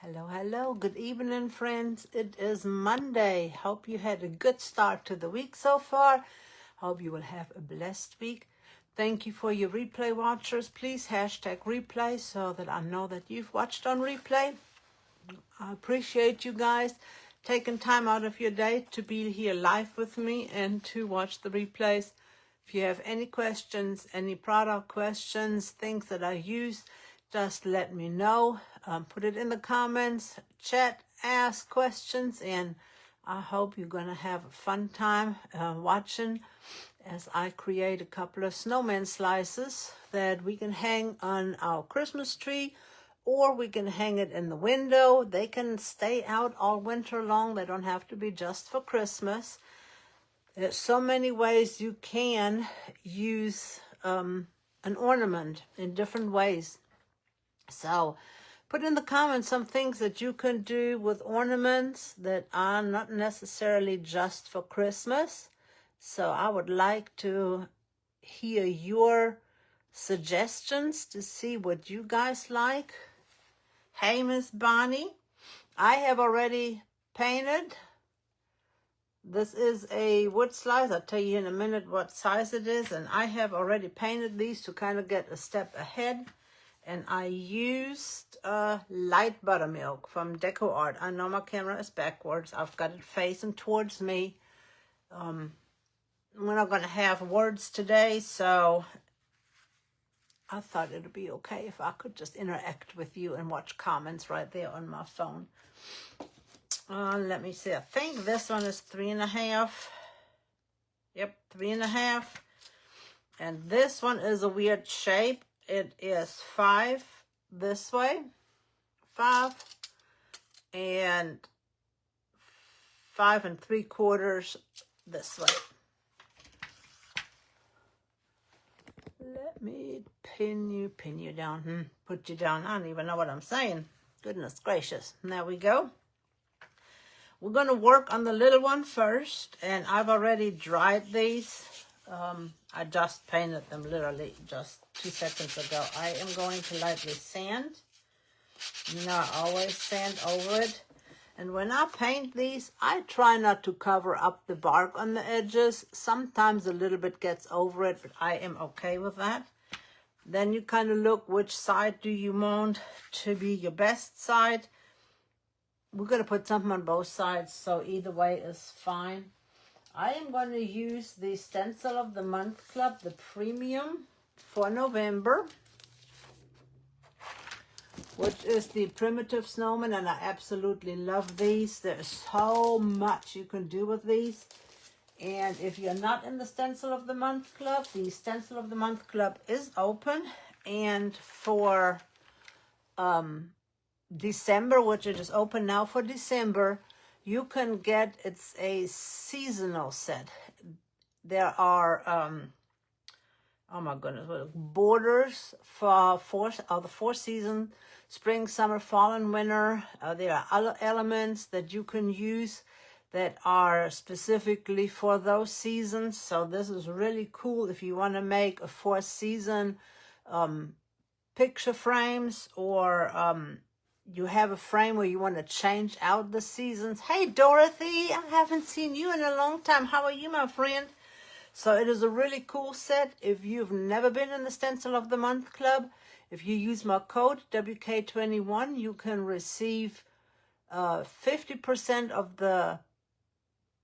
Hello, hello. Good evening, friends. It is Monday. Hope you had a good start to the week so far. Hope you will have a blessed week. Thank you for your replay watchers. Please hashtag replay so that I know that you've watched on replay. I appreciate you guys taking time out of your day to be here live with me and to watch the replays. If you have any questions, any product questions, things that I use, just let me know. Put it in the comments, chat, ask questions, and I hope you're going to have a fun time watching as I create a couple of snowman slices that we can hang on our Christmas tree, or we can hang it in the window. They can stay out all winter long. They don't have to be just for Christmas. There's so many ways you can use an ornament in different ways. So put in the comments some things that you can do with ornaments that are not necessarily just for Christmas. So I would like to hear your suggestions to see what you guys like. Hey, Miss Bonnie, I have already painted. This is a wood slice. I'll tell you in a minute what size it is. And I have already painted these to kind of get a step ahead. And I used light buttermilk from Deco Art. I know my camera is backwards. I've got it facing towards me. We're not going to have words today, so I thought it would be okay if I could just interact with you and watch comments right there on my phone. Let me see. I think this one is 3.5. Yep, 3.5. And this one is a weird shape. It is 5 this way, 5, and 5 3/4 this way. Let me pin you down, put you down. I don't even know what I'm saying. Goodness gracious. There we go. We're going to work on the little one first, and I've already dried these. I just painted them literally just 2 seconds ago. I am going to lightly sand. You know, I always sand over it. And when I paint these, I try not to cover up the bark on the edges. Sometimes a little bit gets over it, but I am okay with that. Then you kind of look which side do you want to be your best side. We're going to put something on both sides, so either way is fine. I am going to use the Stencil of the Month Club, the Premium for November, which is the Primitive Snowman, and I absolutely love these. There's so much you can do with these. And if you're not in the Stencil of the Month Club, the Stencil of the Month Club is open. And for December, which it is open now for December, you can get, it's a seasonal set. There are, oh my goodness, borders for the 4 seasons, spring, summer, fall, and winter. There are other elements that you can use that are specifically for those seasons. So this is really cool if you want to make a 4th season picture frames, or you have a frame where you want to change out the seasons. Hey, Dorothy, I haven't seen you in a long time. How are you, my friend? So it is a really cool set. If you've never been in the Stencil of the Month Club, if you use my code WK21, you can receive 50% of the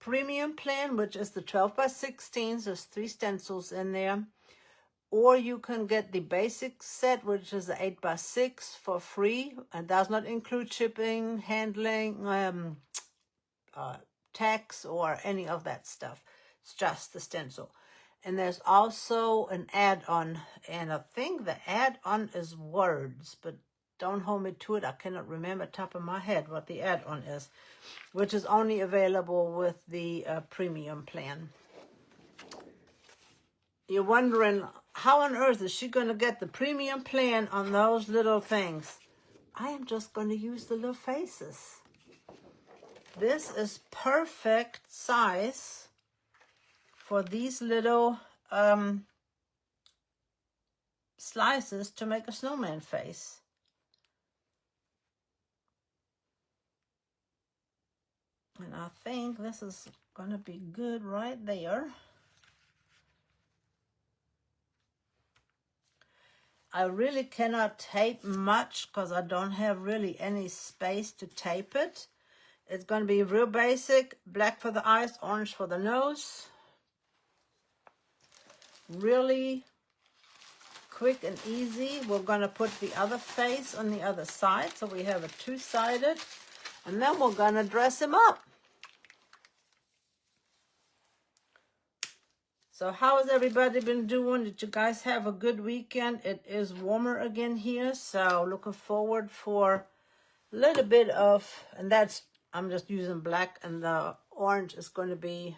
premium plan, which is the 12x16. There's 3 stencils in there. Or you can get the basic set, which is the 8x6 for free. And does not include shipping, handling, tax, or any of that stuff. It's just the stencil. And there's also an add-on. And I think the add-on is words, but don't hold me to it. I cannot remember top of my head what the add-on is, which is only available with the premium plan. You're wondering, how on earth is she going to get the premium plan on those little things? I am just going to use the little faces. This is perfect size for these little slices to make a snowman face. And I think this is going to be good right there. I really cannot tape much because I don't have really any space to tape it. It's going to be real basic. Black for the eyes, orange for the nose. Really quick and easy. We're going to put the other face on the other side, so we have a two-sided. And then we're going to dress him up. So how has everybody been doing? Did you guys have a good weekend? It is warmer again here, so looking forward for a little bit of, and that's, I'm just using black, and the orange is going to be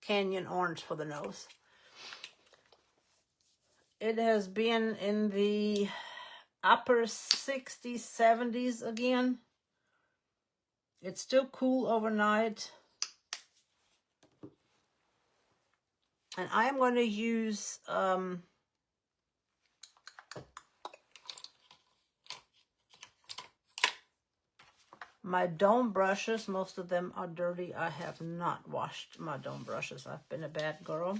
Canyon orange for the nose. It has been in the upper 60s, 70s again. It's still cool overnight. And I am going to use my dome brushes. Most of them are dirty. I have not washed my dome brushes. I've been a bad girl.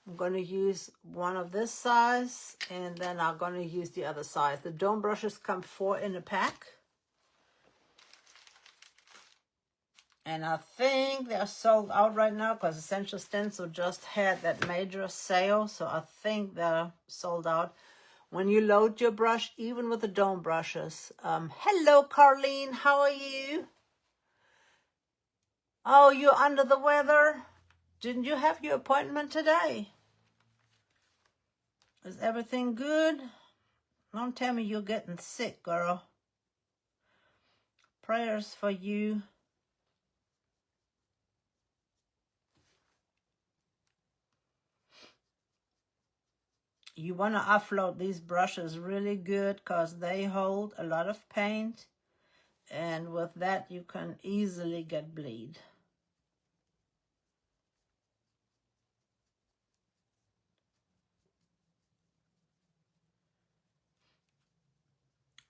I'm going to use one of this size, and then I'm going to use the other size. The dome brushes come 4 in a pack. And I think they're sold out right now because Essential Stencil just had that major sale. So I think they're sold out. When you load your brush, even with the dome brushes. Hello, Carlene. How are you? Oh, you're under the weather? Didn't you have your appointment today? Is everything good? Don't tell me you're getting sick, girl. Prayers for you. You want to offload these brushes really good because they hold a lot of paint. And with that, you can easily get bleed.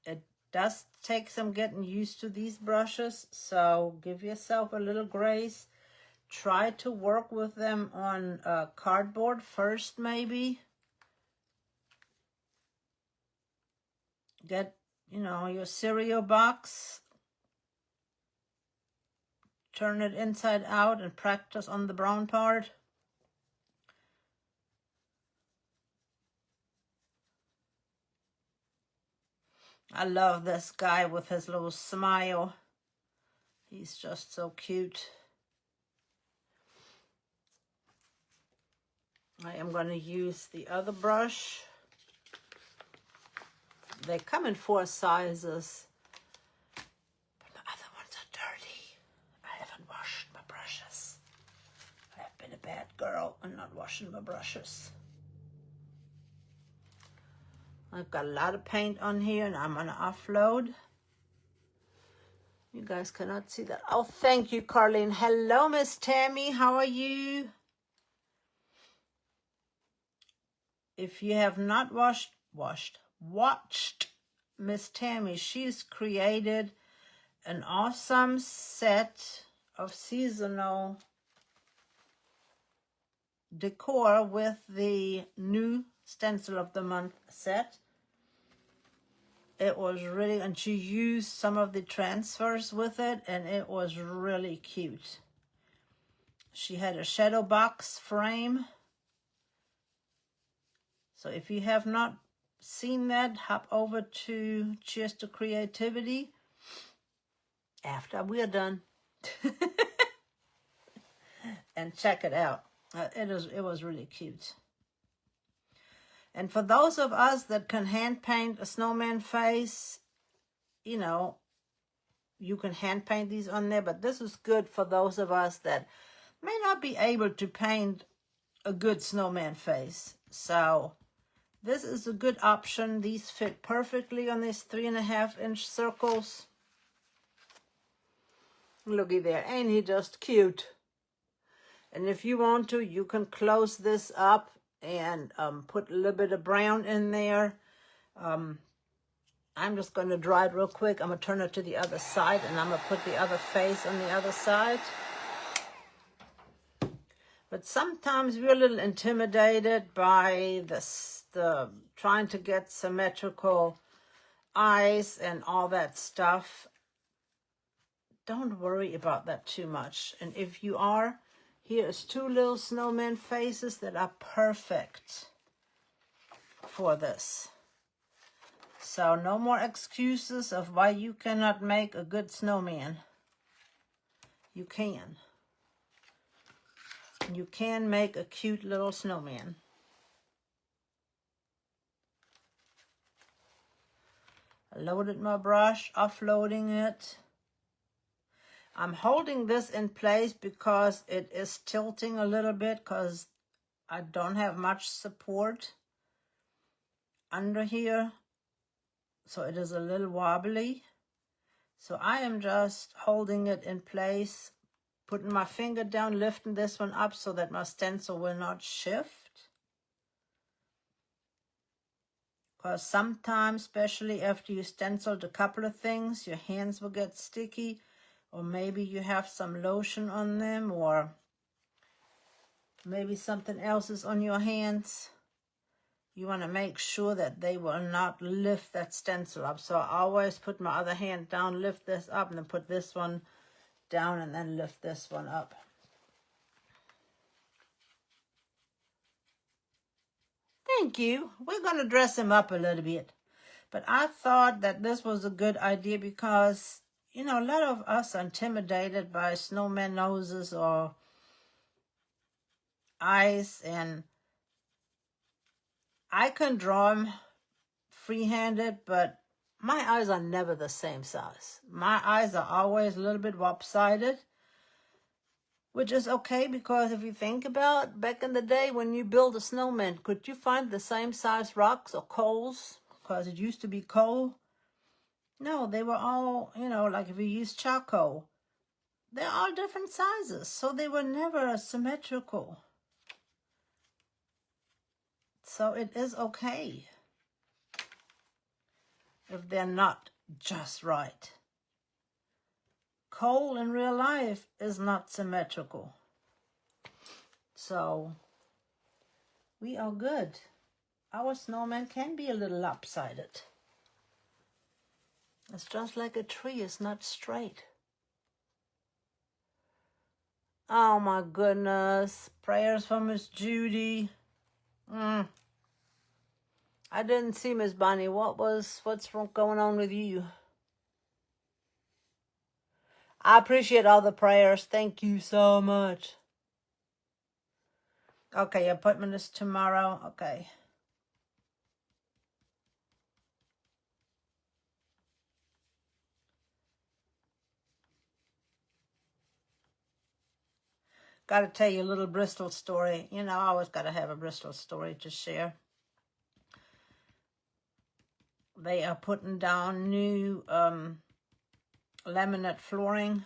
It does take some getting used to these brushes, so give yourself a little grace. Try to work with them on cardboard first, maybe. Get, your cereal box. Turn it inside out and practice on the brown part. I love this guy with his little smile. He's just so cute. I am going to use the other brush. They come in 4 sizes. But the other ones are dirty. I haven't washed my brushes. I have been a bad girl and not washing my brushes. I've got a lot of paint on here and I'm going to offload. You guys cannot see that. Oh, thank you, Carlene. Hello, Miss Tammy. How are you? If you have not watched Miss Tammy, she's created an awesome set of seasonal decor with the new Stencil of the Month set. It was really, and she used some of the transfers with it, and it was really cute. She had a shadow box frame. So if you have not seen that, hop over to Cheers to Creativity after we're done and check it out. It was really cute. And for those of us that can hand paint a snowman face, you can hand paint these on there, but this is good for those of us that may not be able to paint a good snowman face. So this is a good option. These fit perfectly on these 3.5-inch circles. Looky there, ain't he just cute? And if you want to, you can close this up and put a little bit of brown in there. I I'm just going to dry it real quick. I'm going to turn it to the other side, and I'm going to put the other face on the other side. But sometimes we're a little intimidated by the trying to get symmetrical eyes and all that stuff. Don't worry about that too much. And if you are, here's two little snowman faces that are perfect for this. So no more excuses of why you cannot make a good snowman. You can. You can make a cute little snowman. I loaded my brush, offloading it. I'm holding this in place because it is tilting a little bit because I don't have much support under here. So it is a little wobbly. So I am just holding it in place, putting my finger down, lifting this one up so that my stencil will not shift. Because sometimes, especially after you stenciled a couple of things, your hands will get sticky, or maybe you have some lotion on them, or maybe something else is on your hands. You want to make sure that they will not lift that stencil up. So I always put my other hand down, lift this up, and then put this one down, and then lift this one up. Thank you. We're going to dress him up a little bit. But I thought that this was a good idea because, you know, a lot of us are intimidated by snowman noses or eyes, and I can draw them free-handed, but my eyes are never the same size. My eyes are always a little bit lopsided, which is okay because if you think about back in the day when you build a snowman, could you find the same size rocks or coals? Because it used to be coal. No, they were all, you know, like if you use charcoal, they're all different sizes. So they were never symmetrical. So it is okay if they're not just right. Coal in real life is not symmetrical. So we are good. Our snowman can be a little lopsided. It's just like a tree is not straight. Oh my goodness. Prayers for Miss Judy. I didn't see Miss Bonnie. What's going on with you? I appreciate all the prayers. Thank you so much. Okay, your appointment is tomorrow. Okay. Got to tell you a little Bristol story. You know, I always got to have a Bristol story to share. They are putting down new laminate flooring.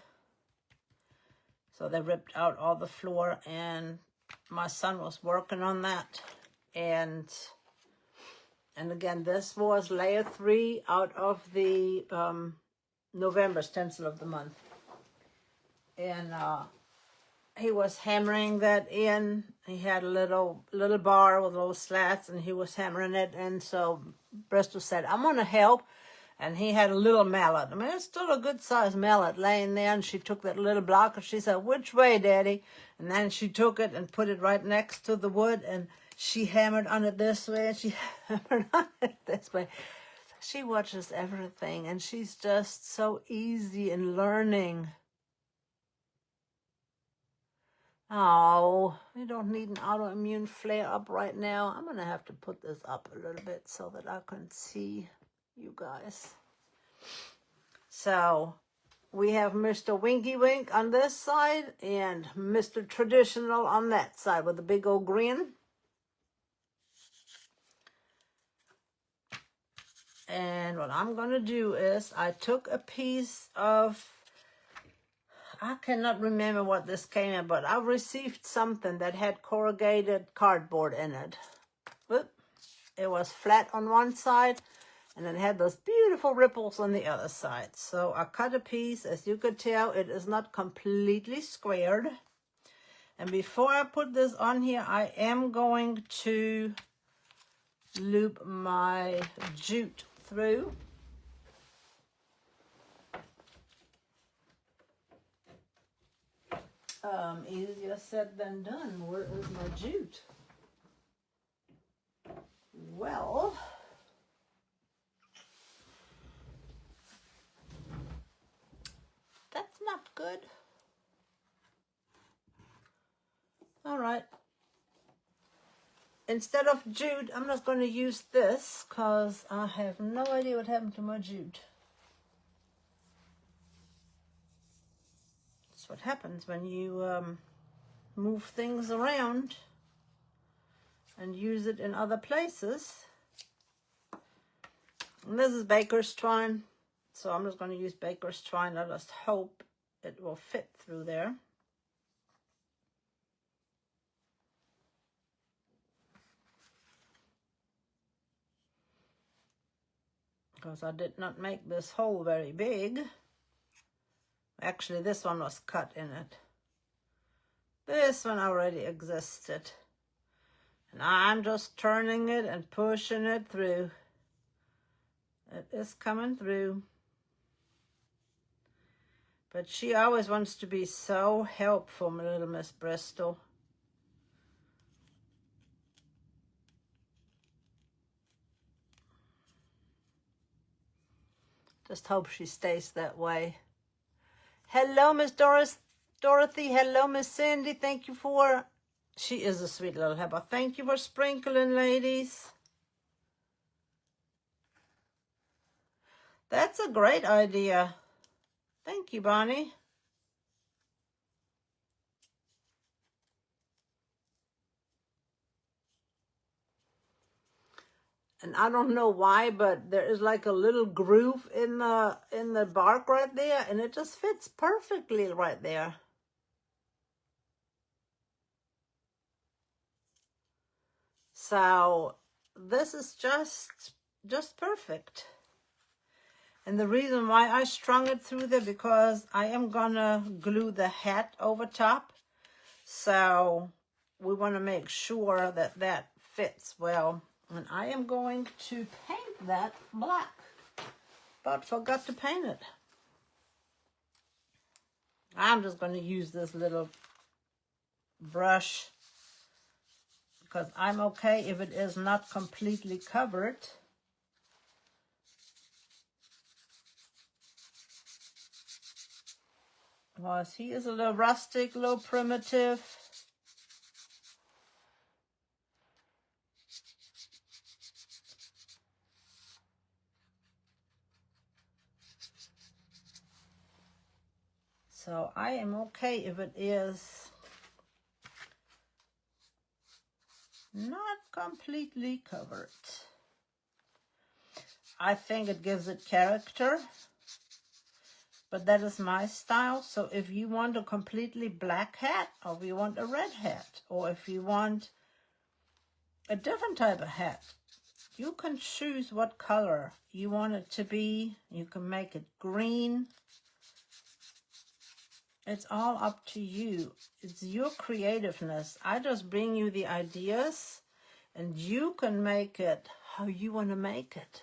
So they ripped out all the floor, and my son was working on that. And again, this was layer 3 out of the November Stencil of the month. And he was hammering that in. He had a little bar with little slats, and he was hammering it. And so Bristol said, I'm going to help. And he had a little mallet. I mean, it's still a good-sized mallet laying there. And she took that little block, and she said, which way, Daddy? And then she took it and put it right next to the wood, and she hammered on it this way, and she hammered on it this way. She watches everything, and she's just so easy in learning. Oh, you don't need an autoimmune flare-up right now. I'm going to have to put this up a little bit so that I can see you guys. So we have Mr. Winky Wink on this side and Mr. Traditional on that side with a big old grin. And what I'm going to do is I took a piece of, I cannot remember what this came in, but I received something that had corrugated cardboard in it. It was flat on one side, And it had those beautiful ripples on the other side. So I cut a piece. As you could tell, it is not completely squared. And before I put this on here, I am going to loop my jute through. Easier said than done. Where is my jute? Well, that's not good. All right. Instead of jute, I'm just going to use this because I have no idea what happened to my jute. That's what happens when you move things around and use it in other places. And this is baker's twine, so I'm just going to use baker's twine. I just hope it will fit through there. Because I did not make this hole very big. Actually, this one was cut in it. This one already existed. And I'm just turning it and pushing it through. It is coming through. But she always wants to be so helpful, my little Miss Bristol. Just hope she stays that way. Hello, Miss Dorothy. Hello, Miss Sandy. Thank you for... She is a sweet little helper. Thank you for sprinkling, ladies. That's a great idea. Thank you, Bonnie. And I don't know why, but there is like a little groove in the bark right there, and it just fits perfectly right there. So this is just perfect. And the reason why I strung it through there, because I am gonna glue the hat over top. So we want to make sure that that fits well. And I am going to paint that black, but forgot to paint it. I'm just going to use this little brush because I'm okay if it is not completely covered. Well, he is a little rustic, a little primitive. So I am okay if it is not completely covered. I think it gives it character, but that is my style. So if you want a completely black hat, or if you want a red hat, or if you want a different type of hat, you can choose what color you want it to be. You can make it green. It's all up to you. It's your creativeness. I just bring you the ideas, and you can make it how you want to make it.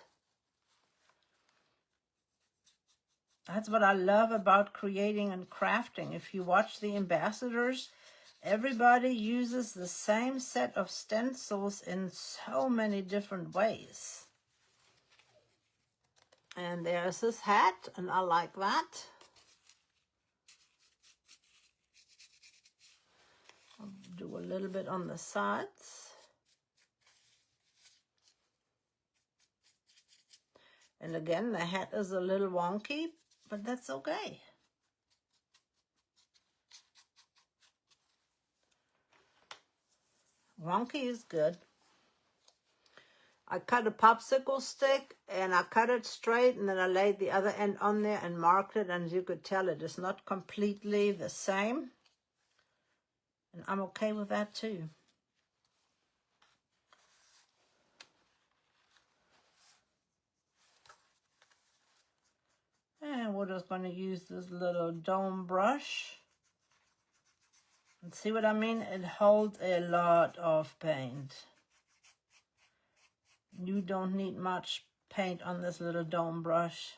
That's what I love about creating and crafting. If you watch the ambassadors, everybody uses the same set of stencils in so many different ways. And there's this hat, and I like that. I'll do a little bit on the sides. And again, the hat is a little wonky, but that's okay. Wonky is good. I cut a popsicle stick and I cut it straight, and then I laid the other end on there and marked it, and as you could tell, it is not completely the same. And I'm okay with that too. just going to use this little dome brush. And see what I mean? It holds a lot of paint. You don't need much paint on this little dome brush.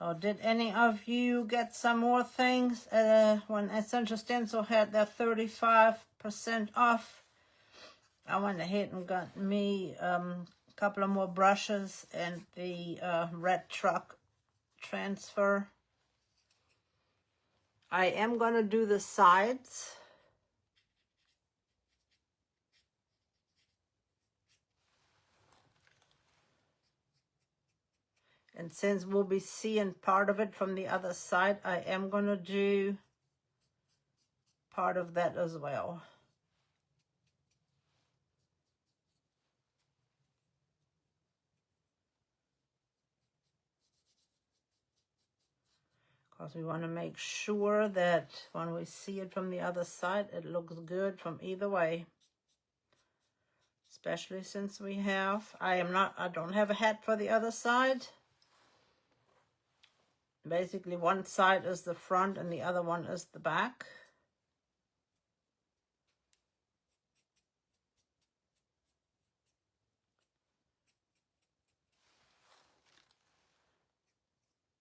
So did any of you get some more things when Essential Stencil had their 35% off? I went ahead and got me a couple of more brushes and the red truck transfer. I am going to do the sides. And since we'll be seeing part of it from the other side, I am going to do part of that as well. Because we want to make sure that when we see it from the other side, it looks good from either way. Especially since we have, I don't have a hat for the other side. Basically, one side is the front and the other one is the back.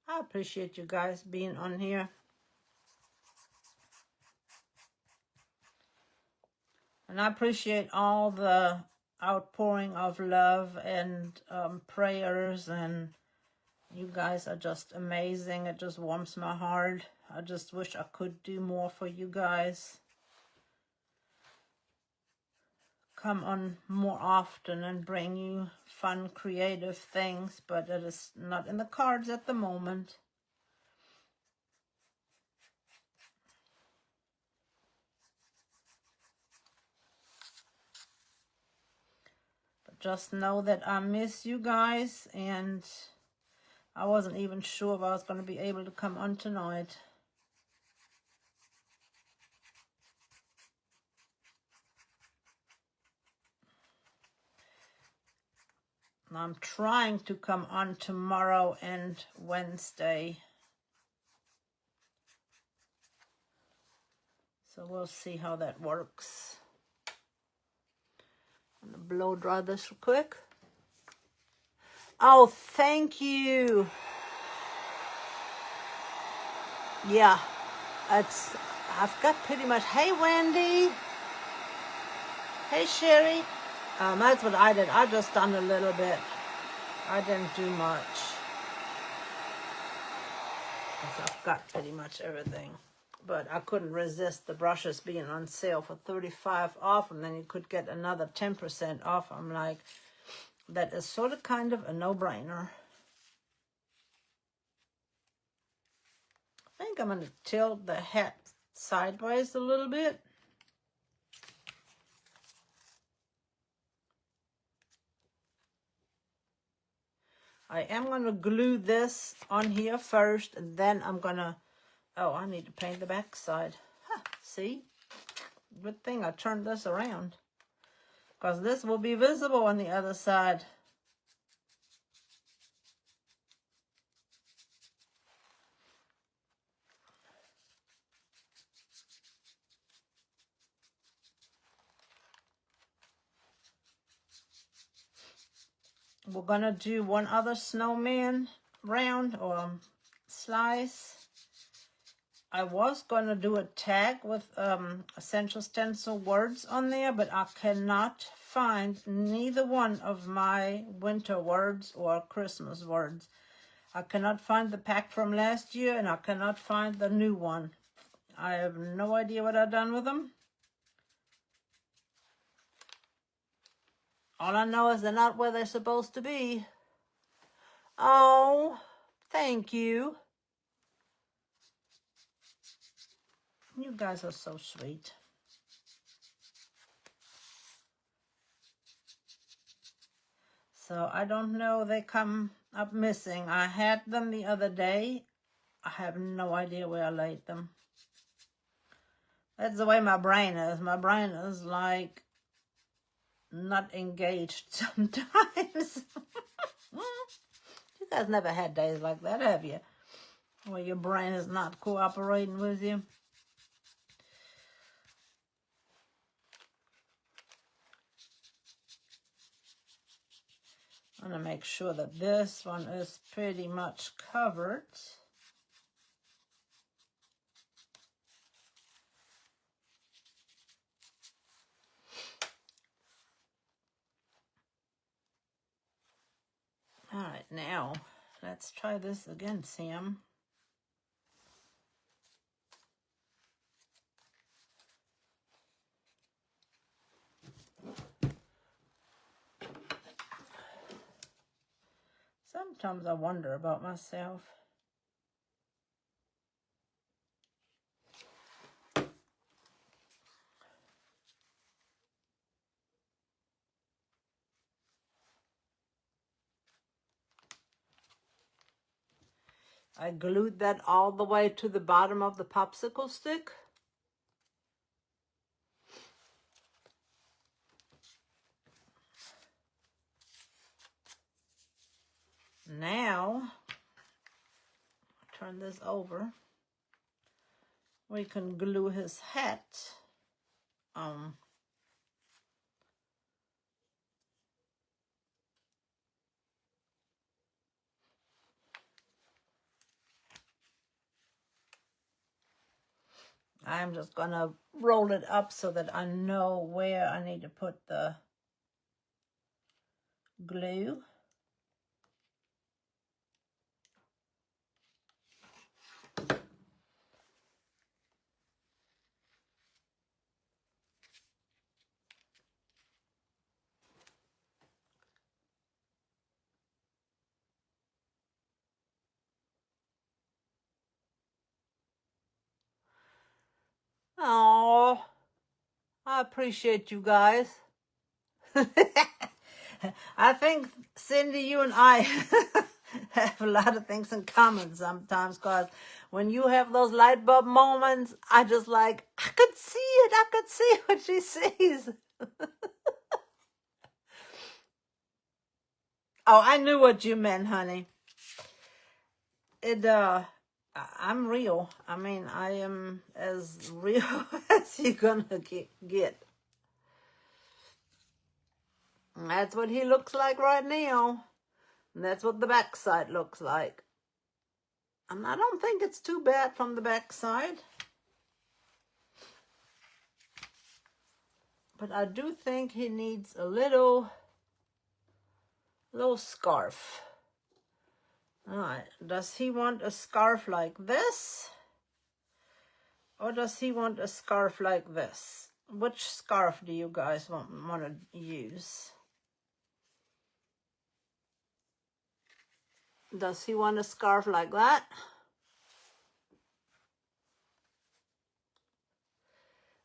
I appreciate you guys being on here. And I appreciate all the outpouring of love and prayers, and you guys are just amazing. It just warms my heart. I just wish I could do more for you guys. Come on more often and bring you fun, creative things, but it is not in the cards at the moment. But just know that I miss you guys, and I wasn't even sure if I was going to be able to come on tonight. I'm trying to come on tomorrow and Wednesday. So we'll see how that works. I'm going to blow dry this real quick. Oh, thank you. Yeah, I've got pretty much, hey Wendy. Hey Sherry. That's what I did. I just done a little bit. I didn't do much. I've got pretty much everything. But I couldn't resist the brushes being on sale for 35% off, and then you could get another 10% off. I'm like, that is sort of kind of a no-brainer. I think I'm going to tilt the hat sideways a little bit. I am going to glue this on here first, and then I'm going to, oh, I need to paint the back side. Huh, see? Good thing I turned this around, because this will be visible on the other side. We're going to do one other snowman round or slice. I was going to do a tag with Essential Stencil words on there, but I cannot find neither one of my winter words or Christmas words. I cannot find the pack from last year, and I cannot find the new one. I have no idea what I've done with them. All I know is they're not where they're supposed to be. Oh, thank you. You guys are so sweet. So I don't know, they come up missing. I had them the other day. I have no idea where I laid them. That's the way my brain is. My brain is like not engaged sometimes. You guys never had days like that, have you? Where your brain is not cooperating with you? I'm going to make sure that this one is pretty much covered. All right, now let's try this again, Sam. Sometimes I wonder about myself. I glued that all the way to the bottom of the popsicle stick. Now, turn this over. We can glue his hat on. I'm just gonna roll it up so that I know where I need to put the glue. Oh, I appreciate you guys. I think, Cindy, you and I have a lot of things in common sometimes, because when you have those light bulb moments, I just like, I could see it. I could see what she sees. Oh, I knew what you meant, honey. I'm real. I mean, I am as real as you're gonna get. And that's what he looks like right now. And that's what the backside looks like. And I don't think it's too bad from the backside. But I do think he needs a little scarf. All right. Does he want a scarf like this? Or does he want a scarf like this? Which scarf do you guys want to use? Does he want a scarf like that?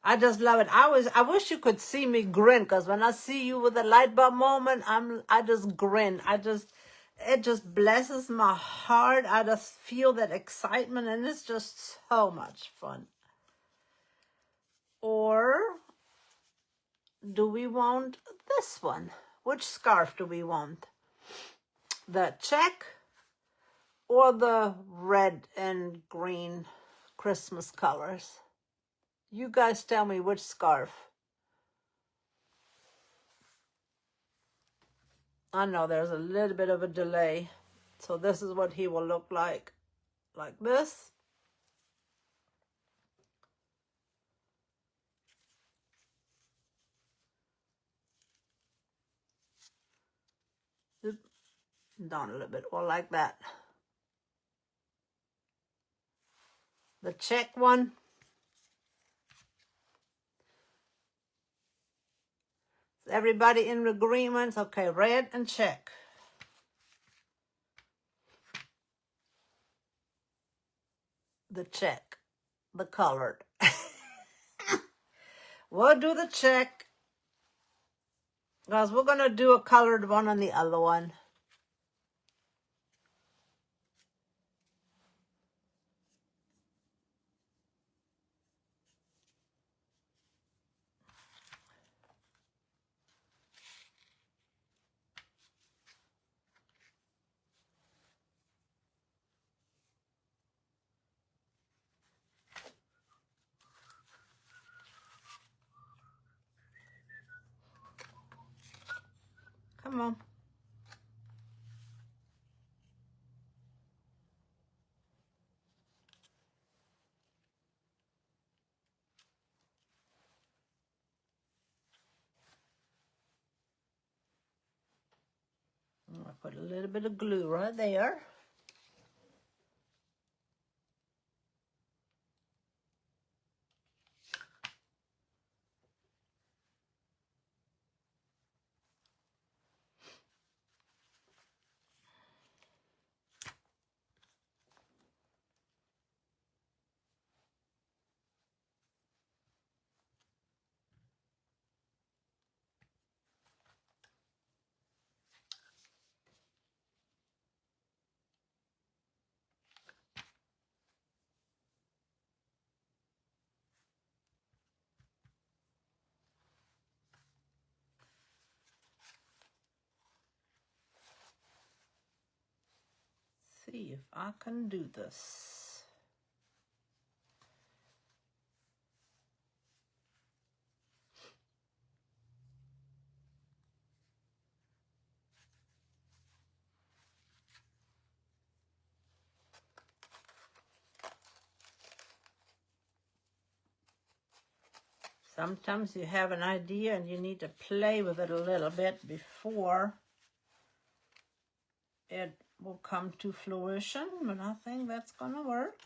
I just love it. I wish you could see me grin, because when I see you with a light bulb moment, I just grin. It just blesses my heart. I just feel that excitement, and it's just so much fun. Or do we want this one? Which scarf do we want? The check or the red and green Christmas colors? You guys tell me which scarf. I know there's a little bit of a delay. So this is what he will look like this. Down a little bit, or like that. The check one. Is everybody in agreement? Okay, red and check. The check, the colored. We'll do the check. Guys, we're going to do a colored one on the other one. Come on. I put a little bit of glue right there. See if I can do this. Sometimes you have an idea and you need to play with it a little bit before it will come to fruition, but I think that's going to work.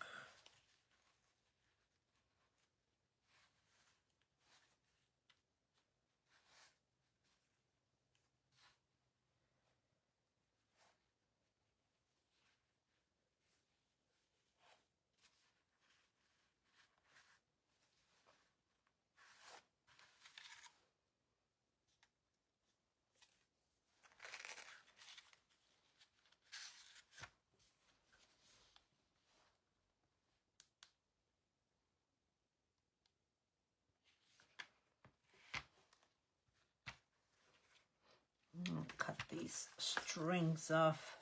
I'll cut these strings off.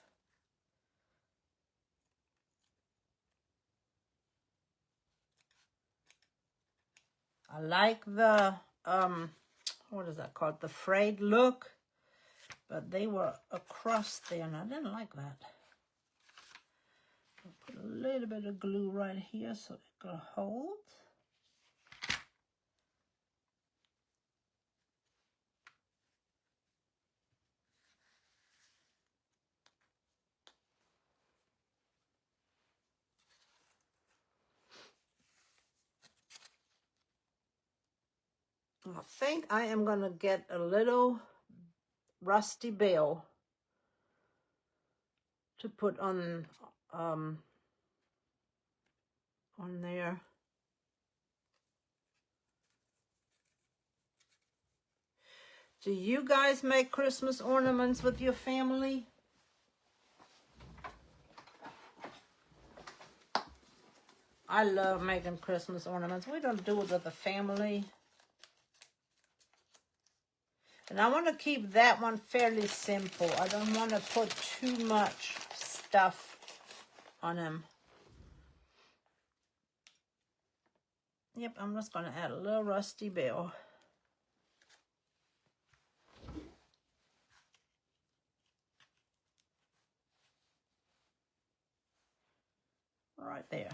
I like the, what is that called? The frayed look, but they were across there and I didn't like that. I'll put a little bit of glue right here so it can hold. I think I am going to get a little rusty bell to put on there. Do you guys make Christmas ornaments with your family? I love making Christmas ornaments. We don't do it with the family. And I want to keep that one fairly simple. I don't want to put too much stuff on them. Yep, I'm just going to add a little rusty bell. Right there.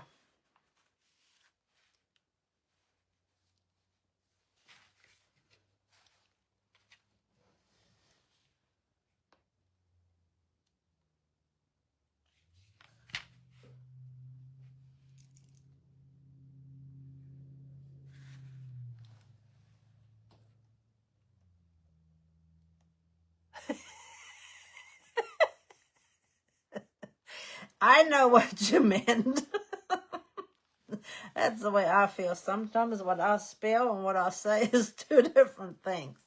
I know what you meant. That's the way I feel. Sometimes what I spell and what I say is two different things.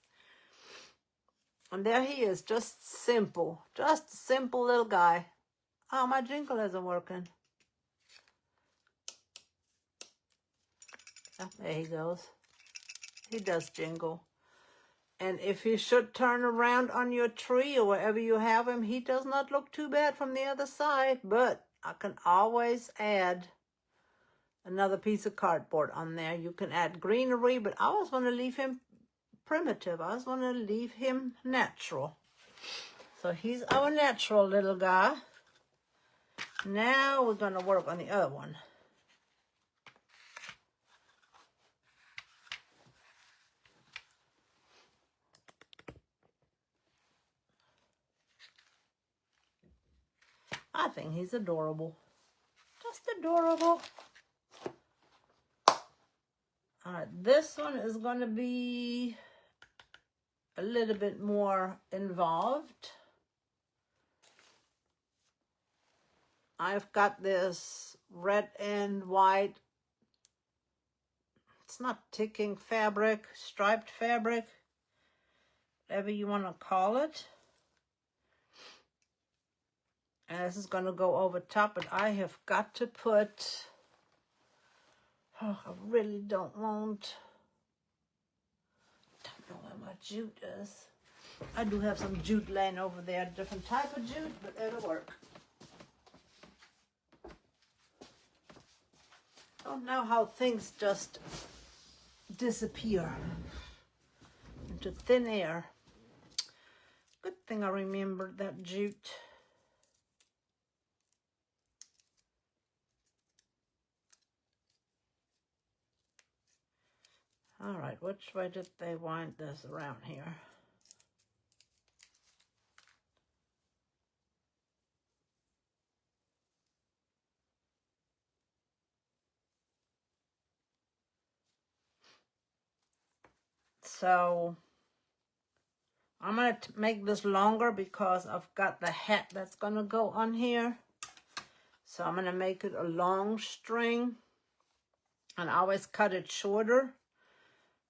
And there he is, just simple. Just a simple little guy. Oh, my jingle isn't working. Oh, there he goes. He does jingle. And if he should turn around on your tree or wherever you have him, he does not look too bad from the other side. But I can always add another piece of cardboard on there. You can add greenery, but I always want to leave him primitive. I just want to leave him natural. So he's our natural little guy. Now we're going to work on the other one. I think he's adorable. Just adorable. All right, this one is going to be a little bit more involved. I've got this red and white, it's not ticking fabric, striped fabric, whatever you want to call it. And this is going to go over top, but I have got to put, oh, I really don't know where my jute is. I do have some jute laying over there, different type of jute, but it'll work. I don't know how things just disappear into thin air. Good thing I remembered that jute. All right, which way did they wind this around here? So I'm going to make this longer because I've got the hat that's going to go on here. So I'm going to make it a long string. And I always cut it shorter,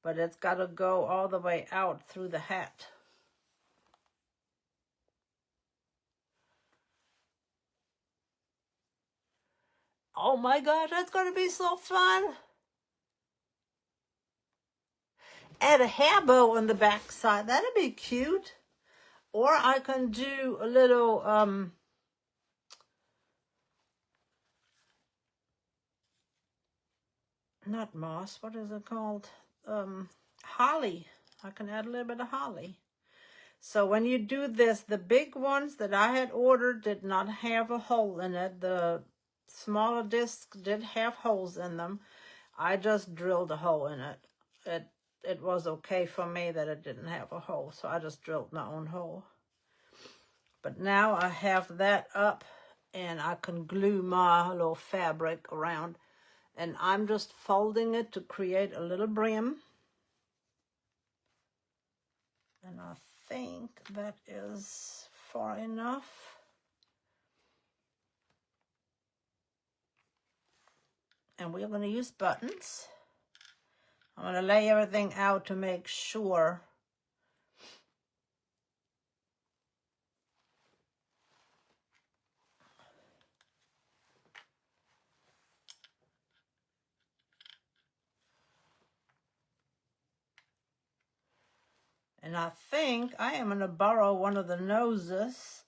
but it's got to go all the way out through the hat. Oh my gosh, that's going to be so fun. Add a hair bow on the back side. That'd be cute. Or I can do a little not moss, what is it called? Holly. I can add a little bit of holly. So when you do this, the big ones that I had ordered did not have a hole in it. The smaller discs did have holes in them. I just drilled a hole in it. It was okay for me that it didn't have a hole, so I just drilled my own hole. But now I have that up, and I can glue my little fabric around. And I'm just folding it to create a little brim. And I think that is far enough. And we're going to use buttons. I'm going to lay everything out to make sure and I think I am going to borrow one of the noses.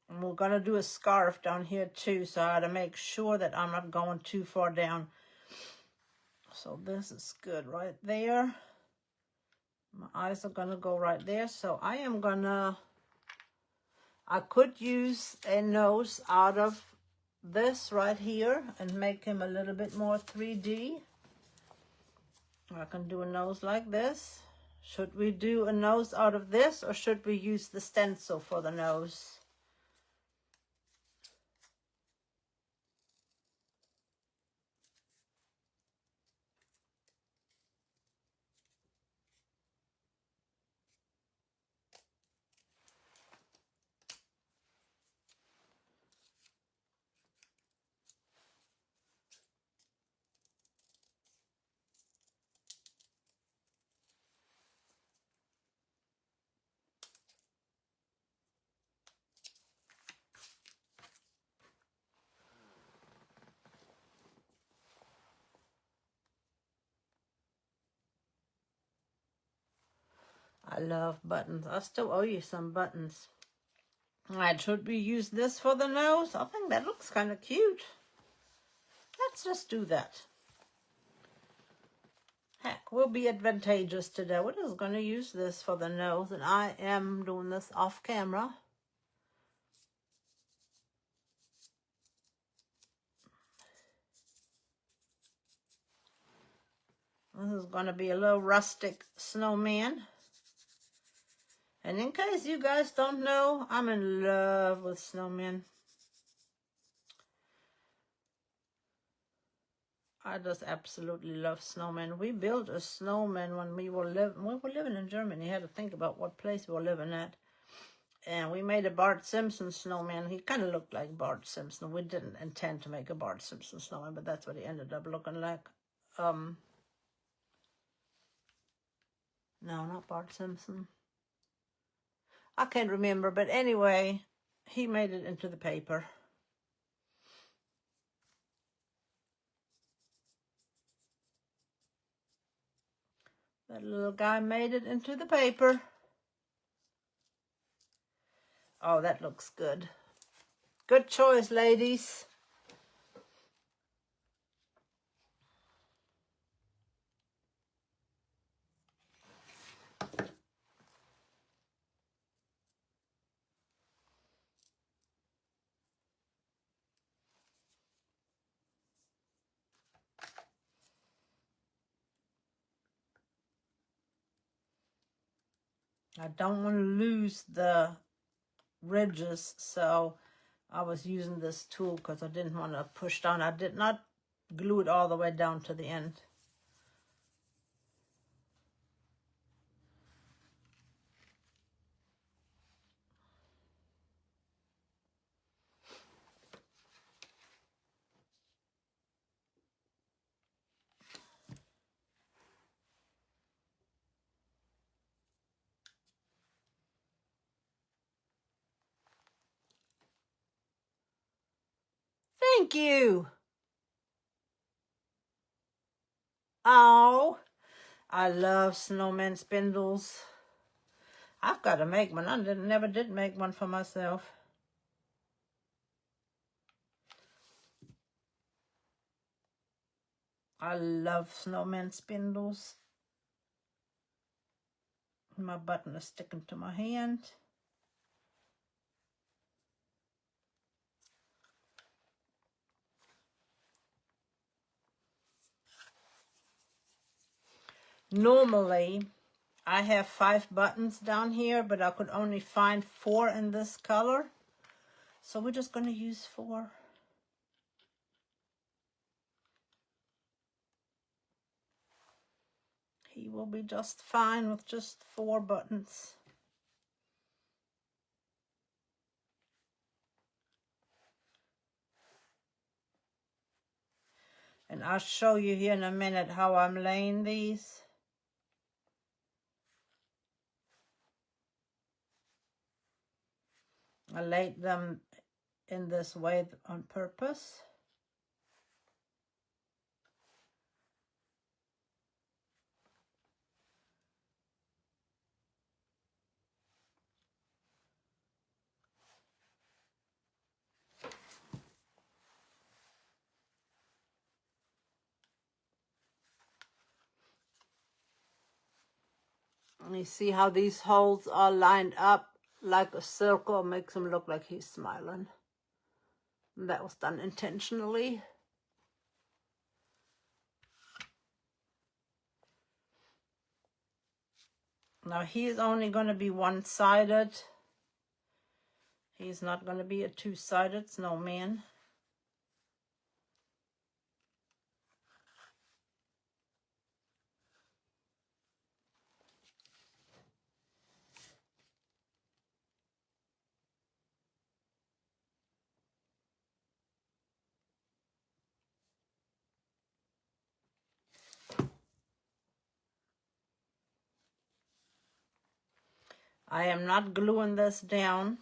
And we're going to do a scarf down here too, so I got to make sure that I'm not going too far down. So this is good right there. My eyes are going to go right there. So I am going to, I could use a nose out of this right here and make him a little bit more 3D. I can do a nose like this. Should we do a nose out of this, or should we use the stencil for the nose? I love buttons. I still owe you some buttons. Alright, should we use this for the nose? I think that looks kind of cute. Let's just do that. Heck, we'll be advantageous today. We're just going to use this for the nose, and I am doing this off camera. This is going to be a little rustic snowman. And in case you guys don't know, I'm in love with snowmen. I just absolutely love snowmen. We built a snowman when we were living in Germany. You had to think about what place we were living at. And we made a Bart Simpson snowman. He kind of looked like Bart Simpson. We didn't intend to make a Bart Simpson snowman, but that's what he ended up looking like. No, not Bart Simpson. I can't remember, but anyway, he made it into the paper. That little guy made it into the paper. Oh, that looks good. Good choice, ladies. I don't want to lose the ridges, so I was using this tool because I didn't want to push down. I did not glue it all the way down to the end. Thank you. Oh, I love snowman spindles. I've got to make one. I never did make one for myself. I love snowman spindles. My button is sticking to my hand. Normally, I have 5 buttons down here, but I could only find 4 in this color. So we're just going to use 4. He will be just fine with just 4 buttons. And I'll show you here in a minute how I'm laying these. I laid them in this way on purpose. And you see how these holes are lined up like a circle, makes him look like he's smiling. And that was done intentionally. Now he's only going to be one-sided. He's not going to be a two-sided snowman. I am not gluing this down.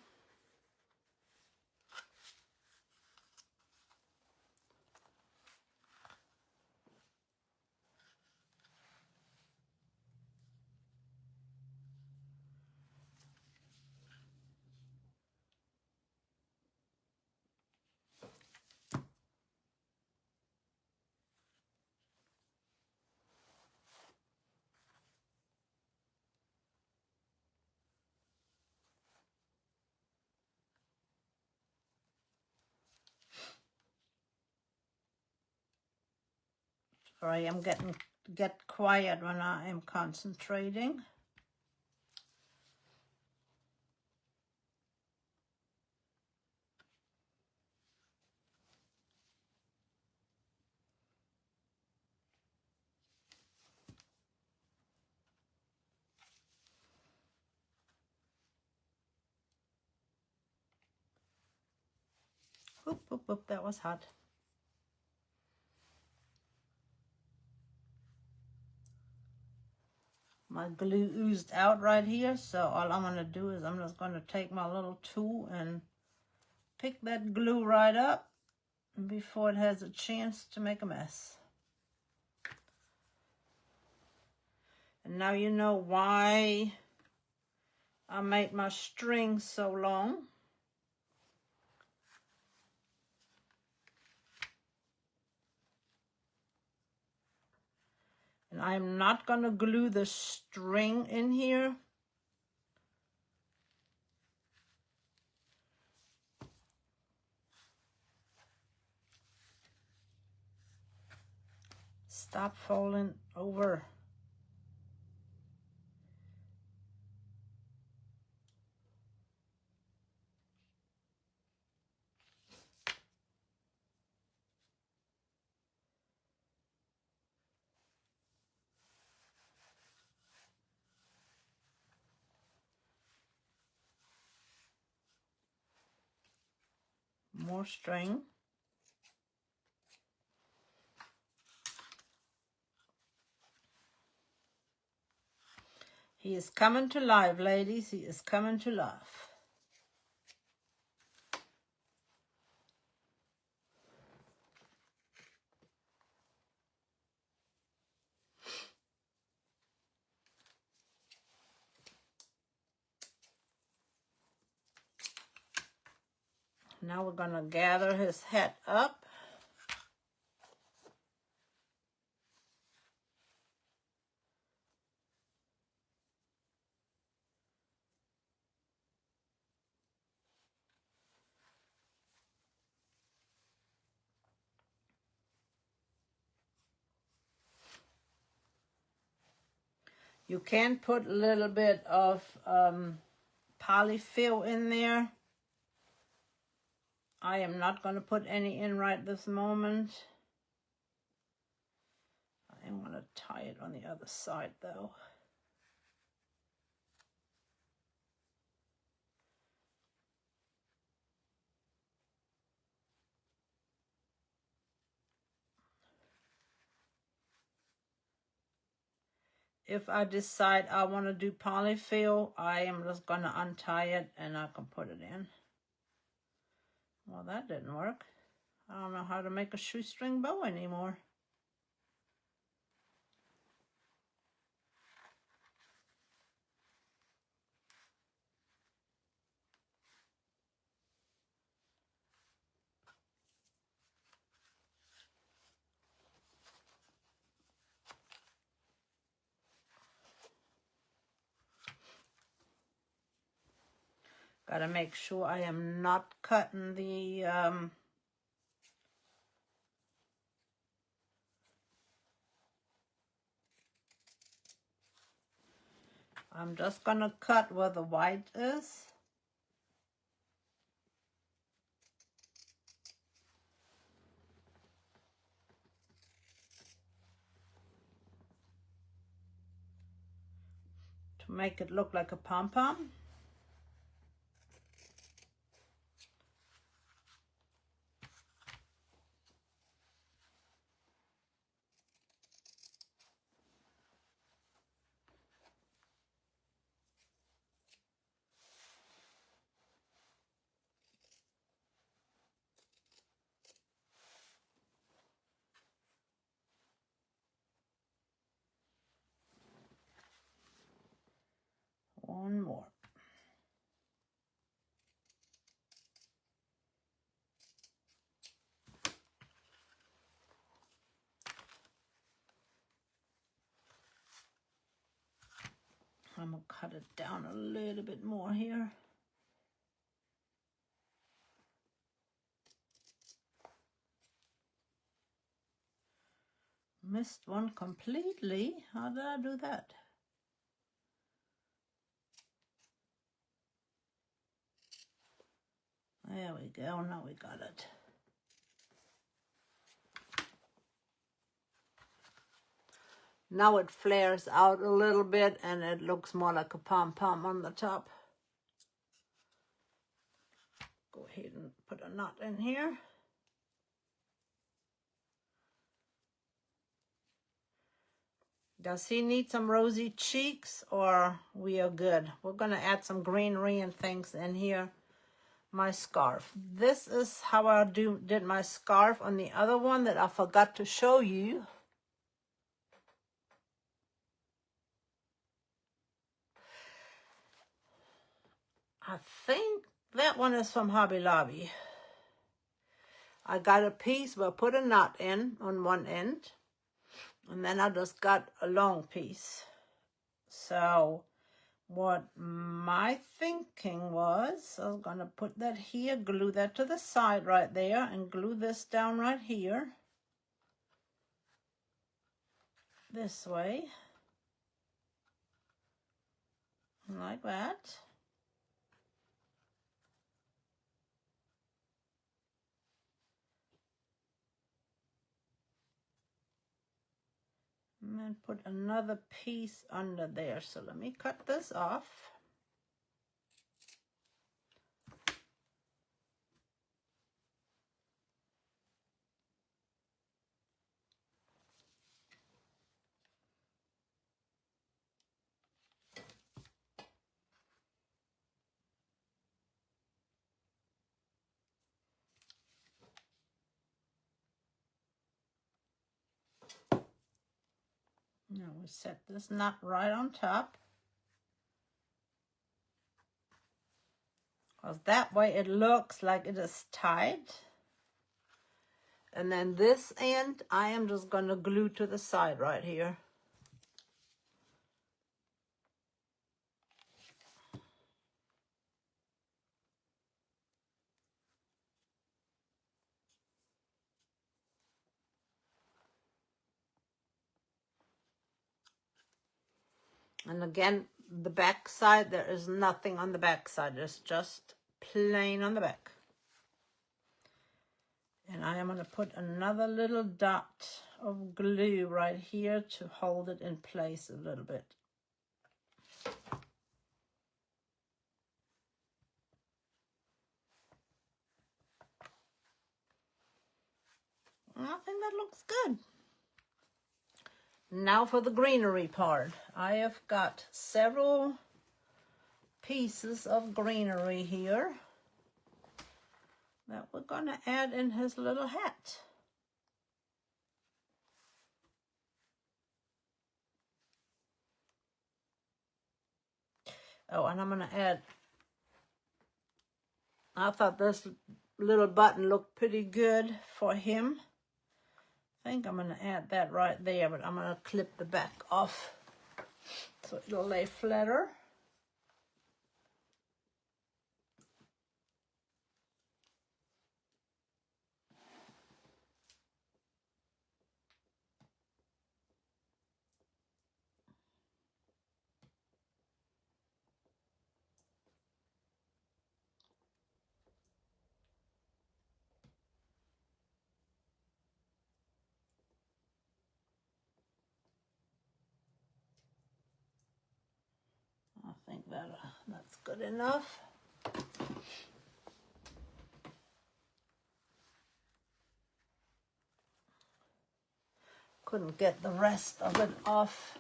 I am get quiet when I am concentrating. Oop, oop, oop, that was hot. My glue oozed out right here, so all I'm going to do is I'm just going to take my little tool and pick that glue right up before it has a chance to make a mess. And now you know why I made my string so long. And I'm not going to glue the string in here. Stop falling over. More string. He is coming to life, ladies. He is coming to life. Now we're going to gather his head up. You can put a little bit of polyfill in there. I am not going to put any in right this moment. I am going to tie it on the other side though. If I decide I want to do polyfill, I am just going to untie it and I can put it in. Well, that didn't work. I don't know how to make a shoestring bow anymore. Gotta make sure I am not cutting the I'm just gonna cut where the white is. To make it look like a pom-pom. One more. I'm gonna cut it down a little bit more here. Missed one completely. How did I do that? There we go. Now we got it. Now it flares out a little bit and it looks more like a pom-pom on the top. Go ahead and put a knot in here. Does he need some rosy cheeks, or we are good? We're going to add some greenery and things in here. My scarf. This is how I did my scarf on the other one that I forgot to show you. I think that one is from Hobby Lobby. I got a piece, but I put a knot in on one end. And then I just got a long piece. So what my thinking was, I was going to put that here, glue that to the side right there, and glue this down right here. This way. Like that. And then put another piece under there. So let me cut this off. Now we set this knot right on top. Because that way it looks like it is tied. And then this end, I am just going to glue to the side right here. And again, the back side, there is nothing on the back side. It's just plain on the back. And I am going to put another little dot of glue right here to hold it in place a little bit. And I think that looks good. Now for the greenery part. I have got several pieces of greenery here that we're going to add in his little hat. Oh, and I'm going to add, I thought this little button looked pretty good for him. I think I'm going to add that right there, but I'm going to clip the back off so it'll lay flatter. I think that's good enough. Couldn't get the rest of it off.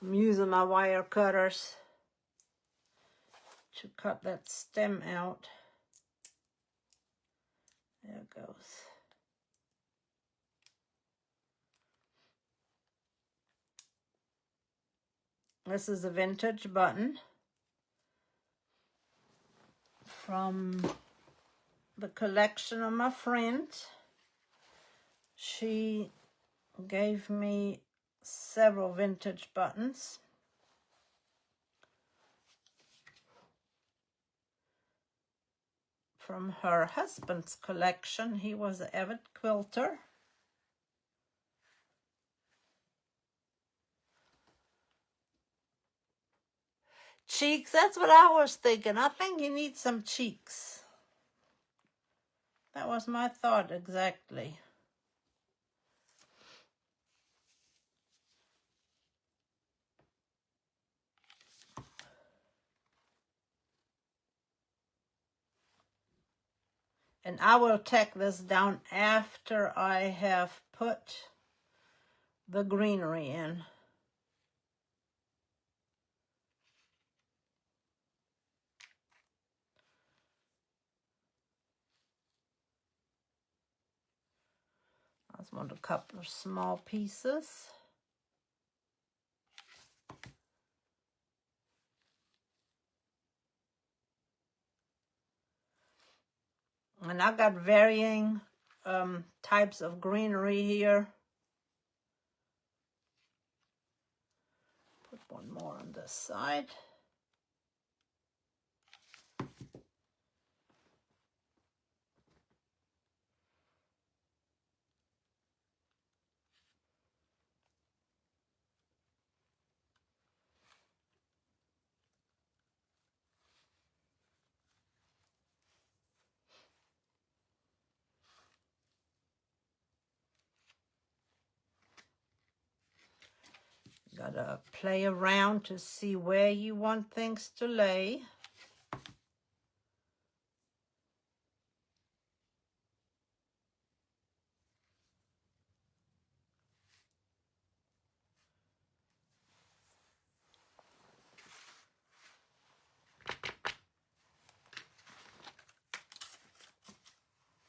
I'm using my wire cutters to cut that stem out. There it goes. This is a vintage button from the collection of my friend. She gave me several vintage buttons. From her husband's collection. He was an avid quilter. Cheeks, that's what I was thinking. I think you need some cheeks. That was my thought exactly. And I will tack this down after I have put the greenery in. I just want a couple of small pieces. And I got varying types of greenery here. Put one more on this side. Gotta play around to see where you want things to lay.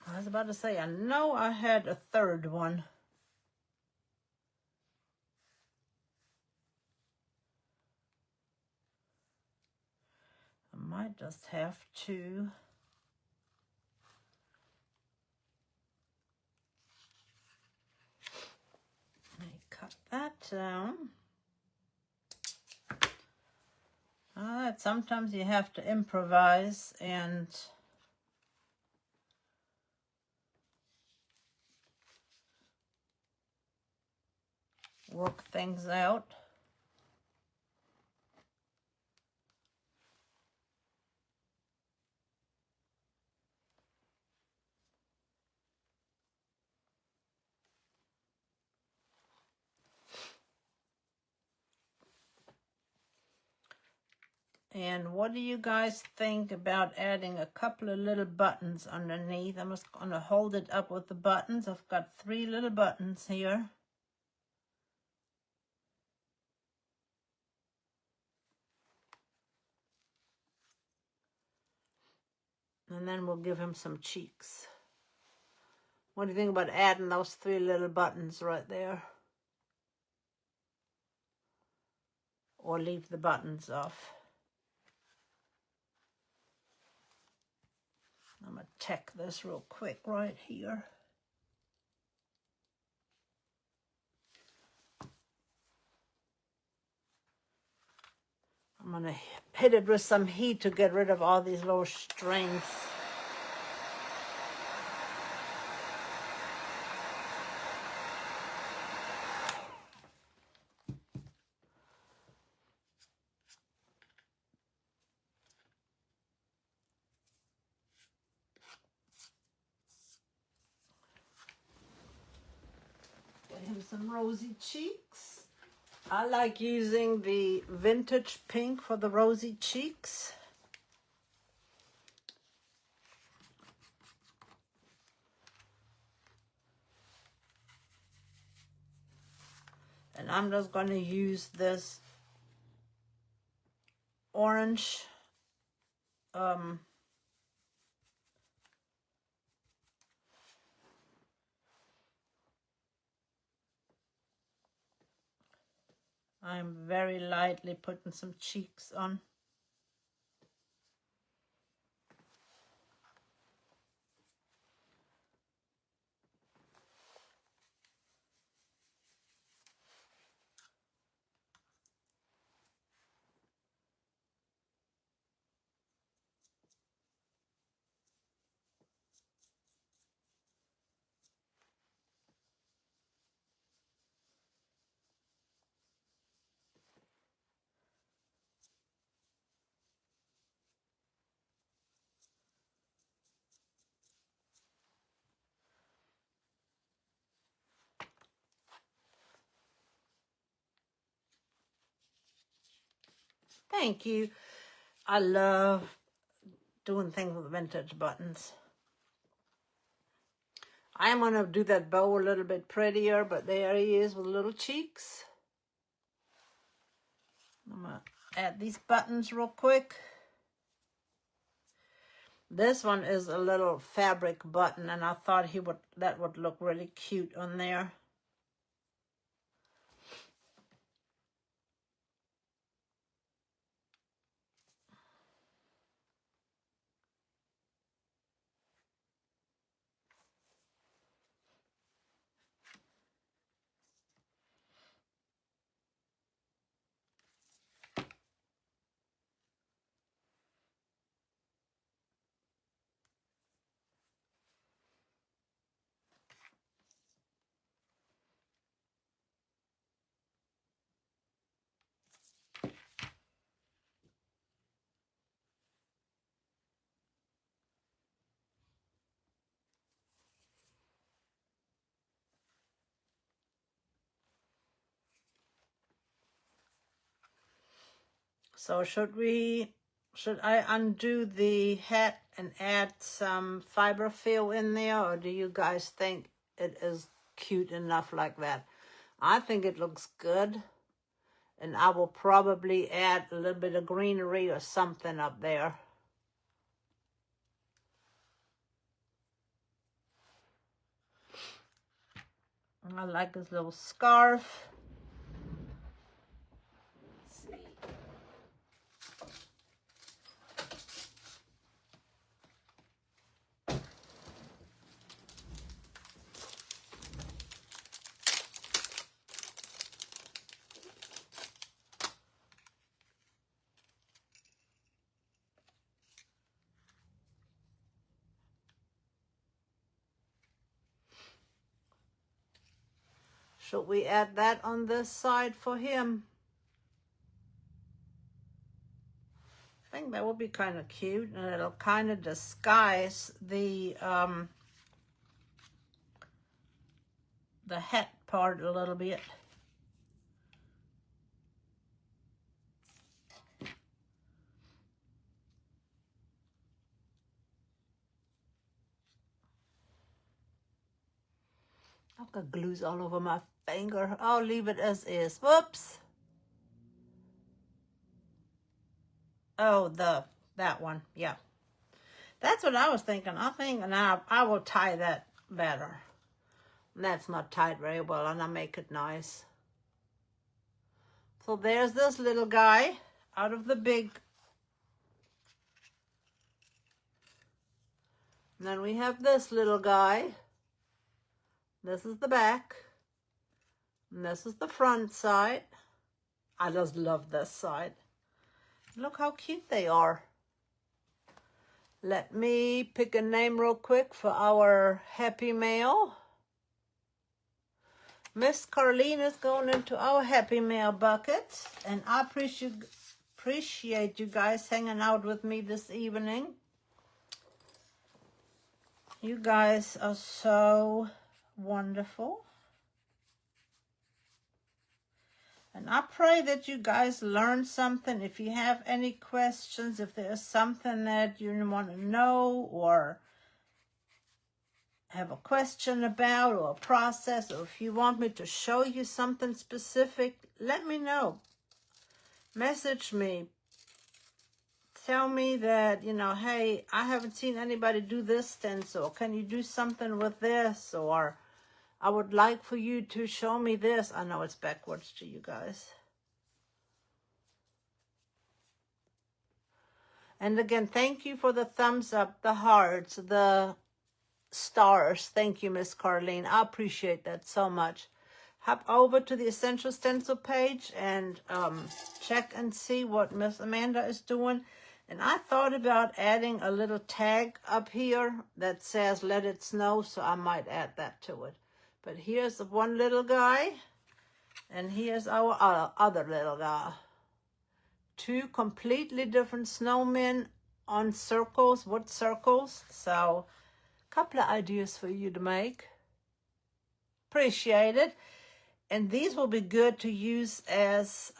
I was about to say, I know I had a third one. I might just have to cut that down. Sometimes you have to improvise and work things out. And what do you guys think about adding a couple of little buttons underneath? I'm just going to hold it up with the buttons. I've got 3 little buttons here. And then we'll give him some cheeks. What do you think about adding those 3 little buttons right there? Or leave the buttons off? I'm going to tack this real quick right here. I'm going to hit it with some heat to get rid of all these little strings. Get him some rosy cheeks. I like using the vintage pink for the rosy cheeks. And I'm just going to use this orange I'm very lightly putting some cheeks on. Thank you. I love doing things with vintage buttons. I am going to do that bow a little bit prettier, but there he is with little cheeks. I'm going to add these buttons real quick. This one is a little fabric button, and I thought that would look really cute on there. So should I undo the hat and add some fiber fill in there, or do you guys think it is cute enough like that? I think it looks good, and I will probably add a little bit of greenery or something up there. I like this little scarf. Let's see. Should we add that on this side for him? I think that would be kind of cute, and it'll kind of disguise the hat part a little bit. I've got glues all over my finger. I'll leave it as is. Whoops. Oh, that one. Yeah. That's what I was thinking. I think now I will tie that better. That's not tied very well, and I make it nice. So there's this little guy out of the big. And then we have this little guy. This is the back. And this is the front side. I just love this side. Look how cute they are. Let me pick a name real quick for our happy mail. Miss Carlene is going into our happy mail bucket. And I appreciate you guys hanging out with me this evening. You guys are so wonderful. And I pray that you guys learn something. If you have any questions, if there's something that you want to know or have a question about or a process, or if you want me to show you something specific, let me know. Message me. Tell me that, hey, I haven't seen anybody do this stencil. Can you do something with this? Or I would like for you to show me this. I know it's backwards to you guys. And again, thank you for the thumbs up, the hearts, the stars. Thank you, Miss Carlene. I appreciate that so much. Hop over to the Essential Stencil page and check and see what Miss Amanda is doing. And I thought about adding a little tag up here that says "Let It Snow," so I might add that to it. But here's the one little guy, and here's our other little guy. Two completely different snowmen on circles, wood circles. So a couple of ideas for you to make. Appreciate it. And these will be good to use as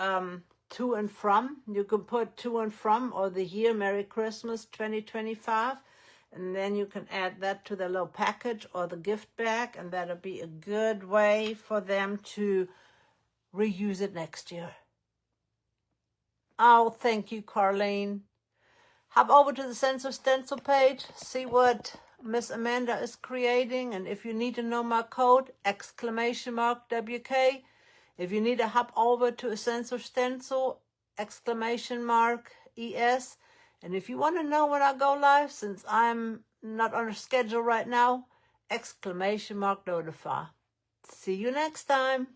to and from. You can put to and from or the year Merry Christmas 2025. And then you can add that to the little package or the gift bag. And that'll be a good way for them to reuse it next year. Oh, thank you, Carlene. Hop over to the November Stencil page. See what Miss Amanda is creating. And if you need to know my code, !WK. If you need to hop over to Essential Stencil, !ES. And if you want to know when I go live, since I'm not on a schedule right now, !notify. See you next time.